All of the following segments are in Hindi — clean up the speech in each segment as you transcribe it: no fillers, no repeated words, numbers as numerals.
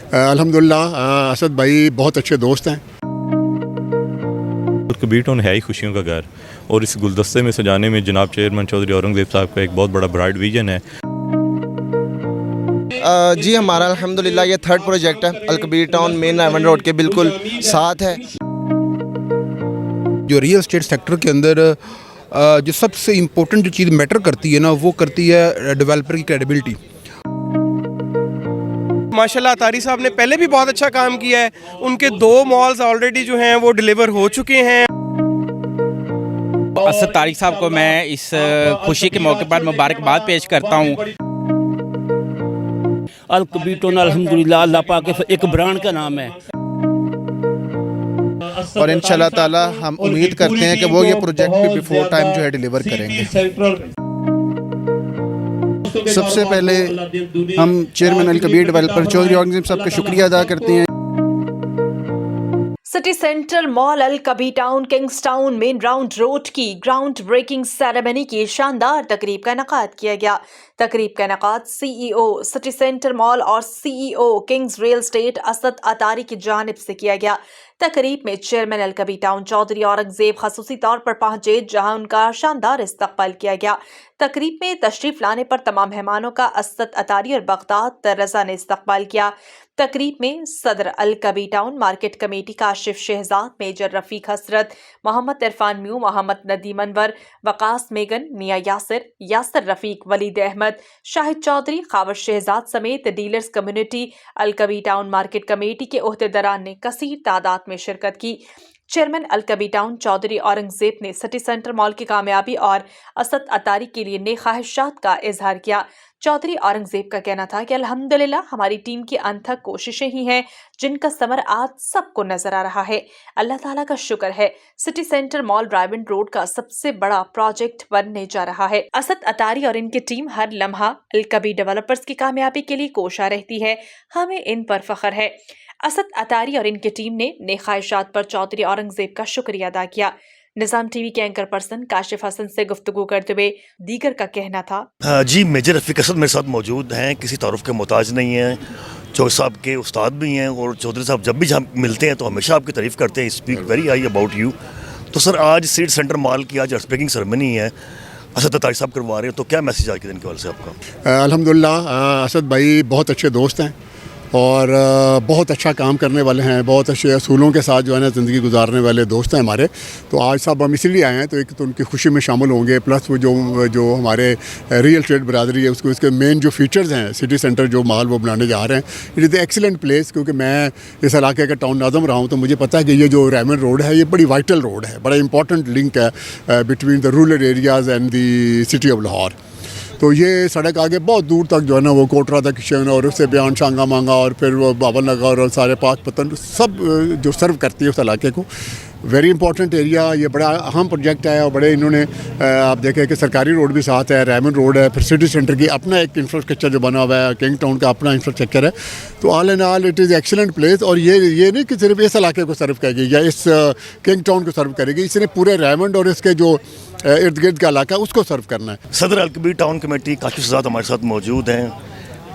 अल्हम्दुलिल्लाह असद भाई बहुत अच्छे दोस्त हैं। कबीर टाउन है ही खुशियों का घर और इस गुलदस्ते में सजाने में जनाब चेयरमैन चौधरी औरंगज़ेब साहब का एक बहुत बड़ा ब्राइट विजन है। जी हमारा अल्हम्दुलिल्लाह ये थर्ड प्रोजेक्ट है। Al Kabir town main Raymond road के बिल्कुल साथ है। जो रियल एस्टेट सेक्टर के अंदर जो सबसे इम्पोर्टेंट जो चीज़ मैटर करती है ना, वो करती है डेवलपर की क्रेडिबिलिटी। माशाल्लाह अतारी साहब ने पहले भी बहुत अच्छा काम किया है। उनके 2 मॉल्स ऑलरेडी जो हैं वो डिलीवर हो चुके हैं। असद तारिक साहब को मैं इस खुशी के मौके पर मुबारकबाद पेश करता हूँ। अलकबीर टाउन अल्हम्दुलिल्लाह अल्लाह पाक के एक ब्रांड का नाम है और इंशाल्लाह ताला हम उम्मीद करते हैं कि वो ये प्रोजेक्ट भी बिफोर टाइम जो है डिलीवर करेंगे। सबसे पहले हम चेयरमैन अलकबीर डेवलपर चौधरी औरंगज़ेब साहब का शुक्रिया अदा करते हैं। City central mall Alkabir town kings town main round road की ग्राउंड ब्रेकिंग सेरेमनी की शानदार तकरीब का इनेकाद किया गया। तकरीब का इनेकाद CEO सिटी सेंट्रल मॉल और CEO kings real estate Asad Attari की जानिब से किया गया। तकरीब में चेयरमैन अलकबीर टाउन चौधरी औरंगज़ेब खसूसी तौर पर पहुंचे, जहां उनका शानदार इस्तकबाल किया गया। तकरीब में तशरीफ लाने पर तमाम मेहमानों का असद अतारी और बगदाद रजा ने इस्तकबाल किया। तकरीब में सदर Alkabir town market committee Kashif Shahzad, major Rafiq Hasrat, Muhammad Irfan म्यू, मोहम्मद नदीम अनवर, वकास मेगन, मियां यासर रफीक, वलीद अहमद, शाहिद चौधरी, खावर शहजाद समेत dealers community Alkabir town market committee के ओहदेदारान ने कसीर तादाद में शिरकत की। चेयरमैन अलकबीर टाउन चौधरी औरंगज़ेब ने सिटी सेंटर मॉल की कामयाबी और असद अतारी के लिए नेक ख्वाहिशात का इजहार किया। चौधरी औरंगज़ेब का कहना था कि अल्हम्दुलिल्लाह हमारी टीम की अनथक कोशिशें ही हैं जिनका समर आज सबको नजर आ रहा है। अल्लाह ताला का शुक्र है, city centre mall Raymond road का सबसे बड़ा प्रोजेक्ट बनने जा रहा है। असद अतारी और इनकी टीम हर लम्हा अलकबीर डेवलपर्स की कामयाबी के लिए कोशा रहती है। हमें इन पर फख्र है। असद अतारी और इनकी टीम ने नेक ख्वाहिशात पर चौधरी औरंगज़ेब का शुक्रिया अदा किया। निज़ाम टीवी के एंकर पर्सन काशिफ हसन से गुफ्तगू करते हुए दीगर का कहना था, जी मेजर रफीक हसन मेरे साथ मौजूद हैं, किसी तारुफ के मोहताज नहीं हैं। चौधरी साहब के उस्ताद भी हैं और चौधरी साहब जब भी हम मिलते हैं तो हमेशा आपकी तारीफ़ करते हैं, speak very high about you. तो सर आज सिटी सेंटर मॉल की आज ब्रेकिंग सेरेमनी है, असद अतारी साहब करवा रहे हैं, तो क्या मैसेज आज के दिन के वाले से आपका? अल्हम्दुलिल्लाह असद भाई बहुत अच्छे दोस्त हैं और बहुत अच्छा काम करने वाले हैं, बहुत अच्छे असूलों के साथ जो है ना ज़िंदगी गुजारने वाले दोस्त हैं हमारे। तो आज साहब हम इसलिए आए हैं, तो एक तो उनकी खुशी में शामिल होंगे, प्लस वो जो हमारे रियल एस्टेट बरादरी है उसको इसके मेन जो फीचर्स हैं सिटी सेंटर जो माल वो बनाने जा रहे हैं, इट इज़ एक्सीलेंट प्लेस। क्योंकि मैं इस इलाके का टाउन नाज़म रहा हूँ तो मुझे पता है कि ये जो रायमंड रोड है ये बड़ी वाइटल रोड है, बड़ा इंपॉर्टेंट लिंक है between the rural areas and the city of Lahore. तो ये सड़क आगे बहुत दूर तक जो है ना वो कोटरा तक किशन और उससे बयान शांगा मांगा और फिर वो बाबल नगर और सारे पाक पतन सब जो सर्व करती है उस इलाके को। वेरी इंपॉर्टेंट एरिया, ये बड़ा अहम प्रोजेक्ट है और बड़े इन्होंने आप देखें कि सरकारी रोड भी साथ है, रायमंड रोड है, फिर सिटी सेंटर की अपना एक इंफ्रास्ट्रक्चर जो बना हुआ है, किंग टाउन का अपना इंफ्रास्ट्रक्चर है। तो all and all it is excellent place. और ये नहीं कि सिर्फ इस इलाके को सर्व करेगी या इस किंग टाउन को सर्व करेगी, इसने पूरे रायमंड और इसके जो इर्द गिर्द का इलाका उसको सर्व करना है। सदर अलकबीर टाउन कमेटी काशिफ शहजाद हमारे साथ मौजूद हैं।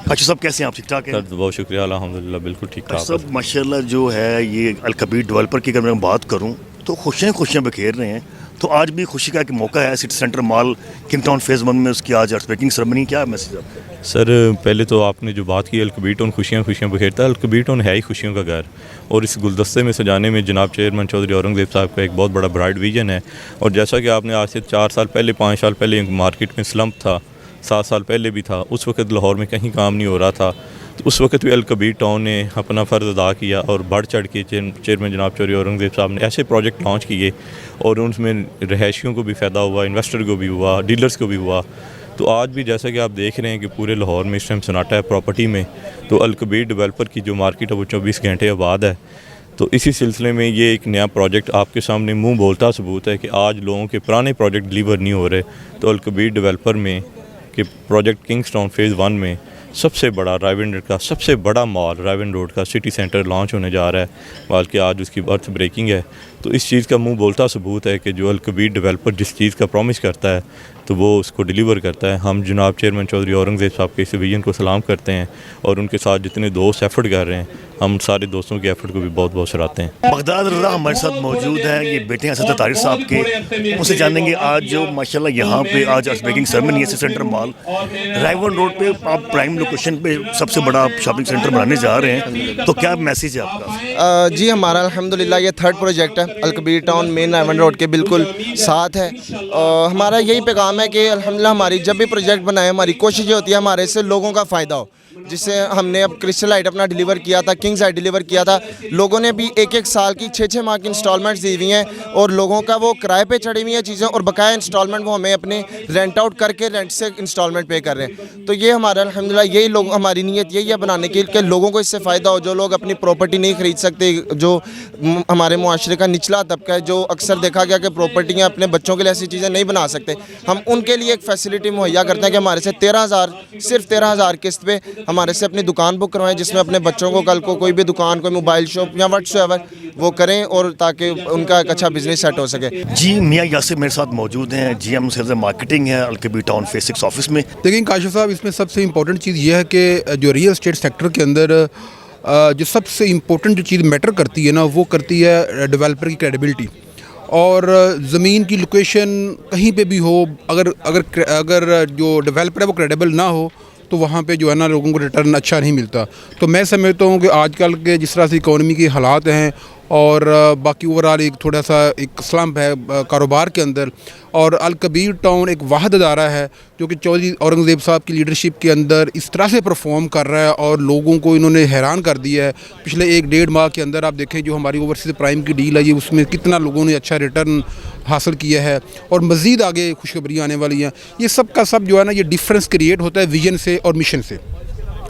काशिफ साहब कैसे हैं आप? ठीक ठाक हैं? बहुत शुक्रिया, अल्हम्दुलिल्लाह बिल्कुल ठीक ठाक। सब माशाल्लाह जो है ये अलकबीर डेवलपर की अगर मैं बात करूँ तो खुशियाँ बिखेर रहे हैं। तो आज भी खुशी का एक मौका है, city centre mall king town phase 1 में उसकी आज ब्रेकिंग सेरेमनी, क्या मैसेज आपका? सर पहले तो आपने जो बात की अलकबीर टाउन खुशियाँ बिखेरता है, अलकबीर टाउन है ही खुशियों का घर और इस गुलदस्ते में सजाने में जनाब चेयरमैन चौधरी औरंगज़ेब साहब का एक बहुत बड़ा ब्राइट विजन है। और जैसा कि आपने आज से 4 साल पहले 5 साल पहले मार्केट में स्लम्प था, 7 साल पहले भी था, उस वक्त लाहौर में कहीं काम नहीं हो रहा था, तो उस वक्त भी अलकबीर टाउन ने अपना फ़र्ज़ अदा किया और बढ़ चढ़ के चेयरमैन जनाब चौधरी औरंगज़ेब साहब ने ऐसे प्रोजेक्ट लॉन्च किए और उनमें रहायशियों को भी फ़ायदा हुआ, इन्वेस्टर को भी हुआ, डीलर्स को भी हुआ। तो आज भी जैसा कि आप देख रहे हैं कि पूरे लाहौर में इस टाइम सन्नाटा है प्रॉपर्टी में, तो अलकबीर डेवलपर की जो मार्केट है वो 24 घंटे आबाद है। तो इसी सिलसिले में ये एक नया प्रोजेक्ट आपके सामने मुँह बोलता सबूत है कि आज लोगों के पुराने प्रोजेक्ट डिलीवर नहीं हो रहे। तो अलकबीर डेवलपर में कि प्रोजेक्ट किंग्स टाउन फेज़ 1 में सबसे बड़ा रायमंड का सबसे बड़ा मॉल रायमंड रोड का सिटी सेंटर लॉन्च होने जा रहा है, बल्कि आज उसकी अर्थ ब्रेकिंग है। तो इस चीज़ का मुंह बोलता सबूत है कि जो अलकबीर डेवलपर जिस चीज़ का प्रॉमिस करता है तो वो उसको डिलीवर करता है। हम जनाब चेयरमैन चौधरी औरंगज़ेब साहब के इस विजन को सलाम करते हैं और उनके साथ जितने दोस्त एफ़र्ट कर रहे हैं, हम सारे दोस्तों के एफ़र्ट को भी बहुत बहुत सराहते हैं। बगदाद रज़ा हमारे साथ मौजूद हैं, ये बेटे हैं असद तारिक साहब के। उनसे जानेंगे आज जो माशाल्लाह यहाँ पे आज बेकिंग सेरेमनी है सिटी सेंटर मॉल रायवन रोड पे, आप प्राइम लोकेशन पे सबसे बड़ा शॉपिंग सेंटर बनाने जा रहे हैं, तो क्या मैसेज है आपका? जी हमारा अल्हम्दुलिल्लाह ये 3rd प्रोजेक्ट है, अलकबीर टाउन मेन रायवन रोड के बिल्कुल साथ है। हमारा यही पैगाम है कि अल्हम्दुलिल्लाह हमारी जब भी प्रोजेक्ट बनाए हमारी कोशिश ये होती है हमारे से लोगों का फ़ायदा हो। जिससे हमने अब क्रिस्टलाइट अपना डिलीवर किया था, किंग साइड डिलीवर किया था, लोगों ने भी 1-1 साल की 6-6 माह की इंस्टॉलमेंट्स दी हुई हैं और लोगों का वो किराए पे चढ़ी हुई हैं चीज़ें और बकाया इंस्टॉलमेंट वो हमें अपने रेंट आउट करके रेंट से इंस्टॉलमेंट पे कर रहे हैं। तो ये हमारा अल्हम्दुलिल्लाह यही लोग हमारी नीयत यही है बनाने की कि लोगों को इससे फ़ायदा हो। जो लोग अपनी प्रॉपर्टी नहीं ख़रीद सकते, जो हमारे मुआशरे का निचला तबका है, जो अक्सर देखा गया कि प्रॉपर्टियाँ अपने बच्चों के लिए ऐसी चीज़ें नहीं बना सकते, हम उनके लिए एक फैसिलिटी मुहैया करते हैं कि हमारे से 13,000 सिर्फ 13,000 किस्त पे हमारे से अपनी दुकान बुक करवाएं, जिसमें अपने बच्चों को कल को कोई भी दुकान, कोई मोबाइल शॉप या व्हाट्सएवर वो करें और ताकि उनका एक अच्छा बिजनेस सेट हो सके। जी मियाँ यासिर मेरे साथ मौजूद हैं, GM सेल्स एंड मार्केटिंग है अलकबीर टाउन फेस 6 ऑफिस में। लेकिन काशिफ साहब, इसमें सबसे इम्पोर्टेंट चीज़ ये है कि जो रियल एस्टेट सेक्टर के अंदर जो सबसे इम्पोर्टेंट जो चीज़ मैटर करती है ना, वो करती है डेवलपर की क्रेडिबिलिटी। और ज़मीन की लोकेशन कहीं पे भी हो, अगर जो डेवलपर है वो क्रेडिबल ना हो तो वहाँ पे जो है ना लोगों को रिटर्न अच्छा नहीं मिलता। तो मैं समझता हूँ कि आजकल के जिस तरह से इकोनॉमी के हालात हैं और बाकी ओवरऑल एक थोड़ा सा एक स्लम्प है कारोबार के अंदर, और अलकबीर टाउन एक वाहिद अदारा है जो कि चौधरी औरंगज़ेब साहब की लीडरशिप के अंदर इस तरह से परफॉर्म कर रहा है और लोगों को इन्होंने हैरान कर दिया है। पिछले 1-1.5 माह के अंदर आप देखें जो हमारी ओवरसीज़ प्राइम की डील है ये, उसमें कितना लोगों ने अच्छा रिटर्न हासिल किया है और मज़ीद आगे खुशखबरियाँ आने वाली हैं। ये सब का सब जो है ना ये डिफरेंस क्रिएट होता है विजन से और मिशन से।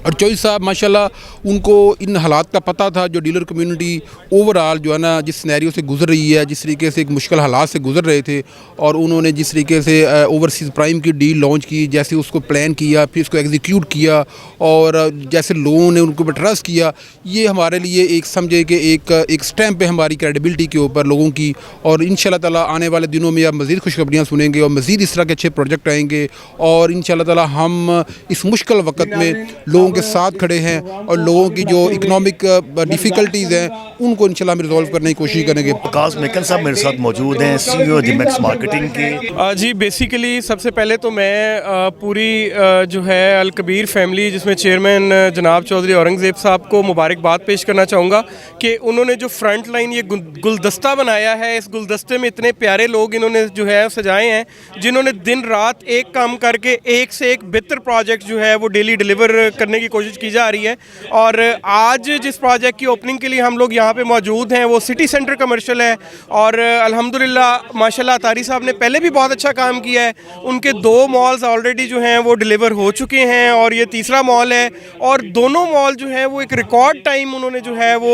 और चौधरी साहब माशाल्लाह उनको इन हालात का पता था, जो डीलर कम्युनिटी ओवरऑल जो है ना जिस सिनेरियो से गुजर रही है, जिस तरीके से एक मुश्किल हालात से गुजर रहे थे, और उन्होंने जिस तरीके से ओवरसीज़ प्राइम की डील लॉन्च की, जैसे उसको प्लान किया, फिर उसको एग्जीक्यूट किया और जैसे लोगों ने उनको पर ट्रस्ट किया, ये हमारे लिए एक समझे कि एक स्टैम्प है हमारी क्रेडिबिलिटी के ऊपर लोगों की। और इंशाल्लाह ताला आने वाले दिनों में आप मज़ीद खुशखबरियाँ सुनेंगे और मज़ीद इस तरह के अच्छे प्रोजेक्ट आएंगे और इंशाल्लाह ताला हम इस मुश्किल वक्त में लोगों के साथ खड़े हैं और लोगों की जो इकोनॉमिक डिफ़िकल्टीज़ हैं उनको इंशाल्लाह हम रिजॉल्व करने की कोशिश करेंगे। आकाश मेकन साहब मेरे साथ मौजूद हैं, CEO जिमेक्स मार्केटिंग के। जी बेसिकली सबसे पहले तो मैं पूरी जो है अलकबीर फैमिली जिसमें चेयरमैन जनाब चौधरी औरंगज़ेब साहब को मुबारकबाद पेश करना चाहूँगा कि उन्होंने जो फ्रंट लाइन ये गुलदस्ता बनाया है, इस गुलदस्ते में इतने प्यारे लोग इन्होंने जो है सजाए हैं, जिन्होंने दिन रात एक काम करके एक से एक बेहतर प्रोजेक्ट जो है वो डेली डिलीवर करने की कोशिश की जा रही है। और आज जिस प्रोजेक्ट की ओपनिंग के लिए हम लोग यहाँ पे मौजूद हैं वो सिटी सेंटर कमर्शियल है और अल्हम्दुलिल्लाह माशाल्लाह तारी साहब ने पहले भी बहुत अच्छा काम किया है। उनके 2 मॉल्स ऑलरेडी जो हैं वो डिलीवर हो चुके हैं और ये तीसरा मॉल है और दोनों मॉल जो है वो एक रिकॉर्ड टाइम उन्होंने जो है वो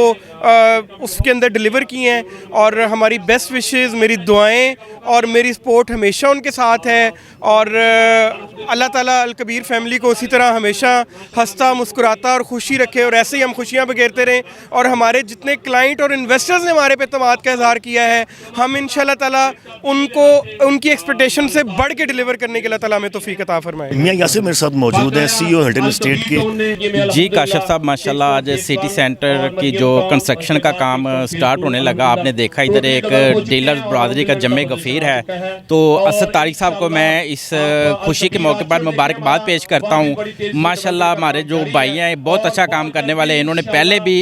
उसके अंदर डिलीवर किए हैं। और हमारी बेस्ट विशेज़, मेरी दुआएँ और मेरी सपोर्ट हमेशा उनके साथ है और अल्लाह ताला अलकबीर फैमिली को उसी तरह हमेशा हंसता मुस्कुराता और खुशी रखे और ऐसे ही हम खुशियाँ बखेरते रहें। और हमारे जितने क्लाइंट और इन्वेस्टर्स ने हमारे पे एतमाद का इजहार किया है, हम इंशाल्लाह ताला उनको उनकी एक्सपेक्टेशन से बढ़ के डिलीवर करने के लिए ताला हमें तौफीक अता फरमाए। मियाँ यासिर मेरे साथ मौजूद हैं, CEO हिल्टन स्टेट के। जी काशिफ साहब माशाल्लाह आज सिटी सेंटर की जो कंस्ट्रक्शन का काम स्टार्ट होने लगा, आपने देखा इधर एक डीलर बरादरी का जम्मे गफ़ीर है, तो असद तारिक साहब को मैं इस खुशी के मौके पर मुबारकबाद पेश करता हूँ। माशाल्लाह हमारे जो भाई हैं बहुत अच्छा काम करने वाले हैं, इन्होंने पहले भी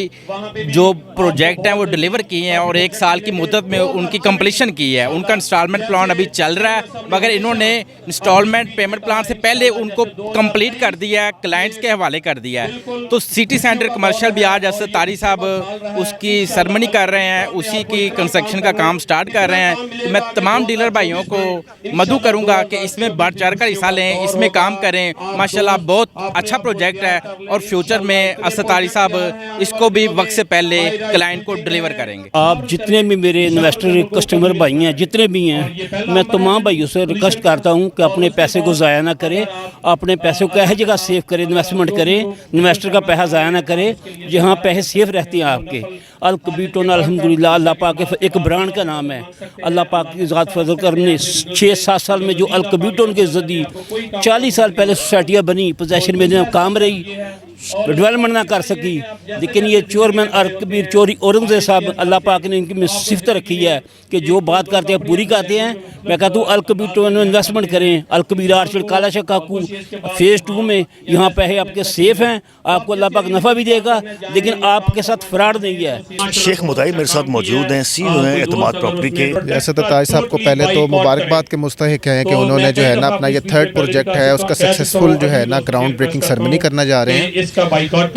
जो प्रोजेक्ट हैं वो डिलीवर किए हैं और 1 साल की मुद्दत में उनकी कंप्लीशन की है। उनका इंस्टॉलमेंट प्लान अभी चल रहा है, मगर इन्होंने इंस्टॉलमेंट पेमेंट प्लान से पहले उनको कंप्लीट कर दिया है, क्लाइंट्स के हवाले कर दिया है। तो सिटी सेंटर कमर्शियल भी आज असद तारी साहब उसकी सरमनी कर रहे हैं, उसी की कंस्ट्रक्शन का काम स्टार्ट कर रहे हैं। तो मैं तमाम डीलर भाइयों को मदऊ करूँगा कि इसमें बढ़ चढ़ कर हिस्सा लें, इसमें काम करें। माशाल्लाह बहुत अच्छा प्रोजेक्ट है और फ्यूचर में असद तारी साहब इसको भी वक्त से पहले क्लाइंट को डिलीवर करेंगे। आप जितने भी मेरे इन्वेस्टर कस्टमर भाई हैं, जितने भी हैं, मैं तमाम भाइयों से रिक्वेस्ट करता हूं कि अपने पैसे को ज़ाया ना करें, अपने पैसे को ऐसी जगह सेव करें, इन्वेस्टमेंट करें, इन्वेस्टर का पैसा ज़ाया ना करें जहां पैसे सेफ रहते हैं आपके। अल कबीर टाउन अल्हम्दुलिल्लाह अल्लाह पाक के एक ब्रांड का नाम है। अल्लाह पाक की ज़ात फजल करम ने 6-7 साल में जो अल कबीर टाउन के ज़रिए 40 साल पहले सोसाइटियाँ बनी, पोजेशन में काम रही, डेवलपमेंट ना कर सकी, लेकिन ये चेयरमैन अल कबीर चौधरी औरंगज़ेब साहब अल्लाह पाक ने इनकी में सिफत रखी है कि जो बात करते हैं पूरी करते हैं। मैं कहता हूँ अल कबीर टाउन में इन्वेस्टमेंट करें। अल कबीर आर्चड कालाशाह काकू फेज़ 2 में यहाँ पैसे आपके सेफ हैं, आपको अल्लाह पाक नफ़ा भी देगा, लेकिन आपके साथ फ्रॉड नहीं है। शेख मुताहिर मेरे साथ मौजूद हैं, CEO हैं एतमाद प्रॉपर्टी के। असद ताज साहब को पहले तो मुबारकबाद के मुस्तहिक हैं कि उन्होंने जो है ना अपना ये 3rd प्रोजेक्ट है उसका सक्सेसफुल जो है ना ग्राउंड ब्रेकिंग सेरेमनी करना जा रहे हैं। तो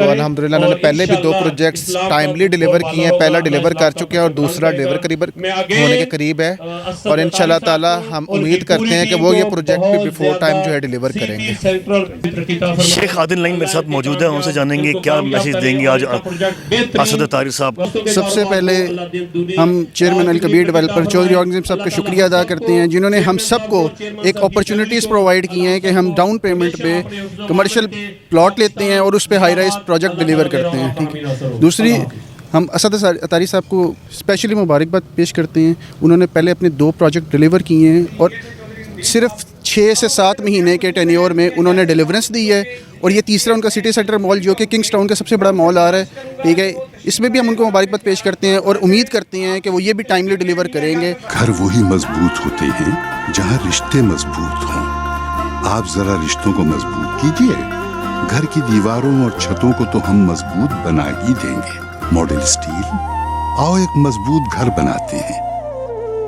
अल्हम्दुलिल्लाह उन्होंने पहले भी 2 प्रोजेक्ट्स टाइमली डिलीवर किए हैं, पहला डिलीवर कर चुके हैं और दूसरा डिलीवर करीब होने के करीब है, और इंशाल्लाह ताला हम उम्मीद करते हैं कि वो ये प्रोजेक्ट भी बिफोर टाइम जो है डिलीवर करेंगे। शेख आदिल लाइन मेरे साथ मौजूद है, उनसे जानेंगे क्या मैसेज देंगे आज असद तारिक साहब। सबसे पहले हम चेयरमैन अल कबीर डेवलपर चौधरी औरंगज़ेब साहब का शुक्रिया अदा करते हैं, जिन्होंने हम सबको एक अपॉर्चुनिटीज़ प्रोवाइड की हैं कि हम डाउन पेमेंट पे कमर्शियल प्लॉट लेते हैं और उस पे हाई राइज प्रोजेक्ट डिलीवर करते हैं। ठीक है। दूसरी, हम असद तारी साहब को स्पेशली मुबारकबाद पेश करते हैं। उन्होंने पहले अपने 2 प्रोजेक्ट डिलीवर किए हैं और सिर्फ 6 से 7 महीने के टेन्योर में उन्होंने डिलीवरेंस दी है, और ये तीसरा उनका सिटी सेंटर मॉल जो कि किंग्स टाउन का सबसे बड़ा मॉल आ रहा है। ठीक है, इसमें भी हम उनको मुबारकबाद पेश करते हैं और उम्मीद करते हैं कि वो ये भी टाइमली डिलीवर करेंगे। घर वही मजबूत होते हैं जहाँ रिश्ते मजबूत हों। आप जरा रिश्तों को मजबूत कीजिए। घर की दीवारों और छतों को तो हम मजबूत बना ही देंगे। मॉडल स्टील, आओ एक मजबूत घर बनाते हैं।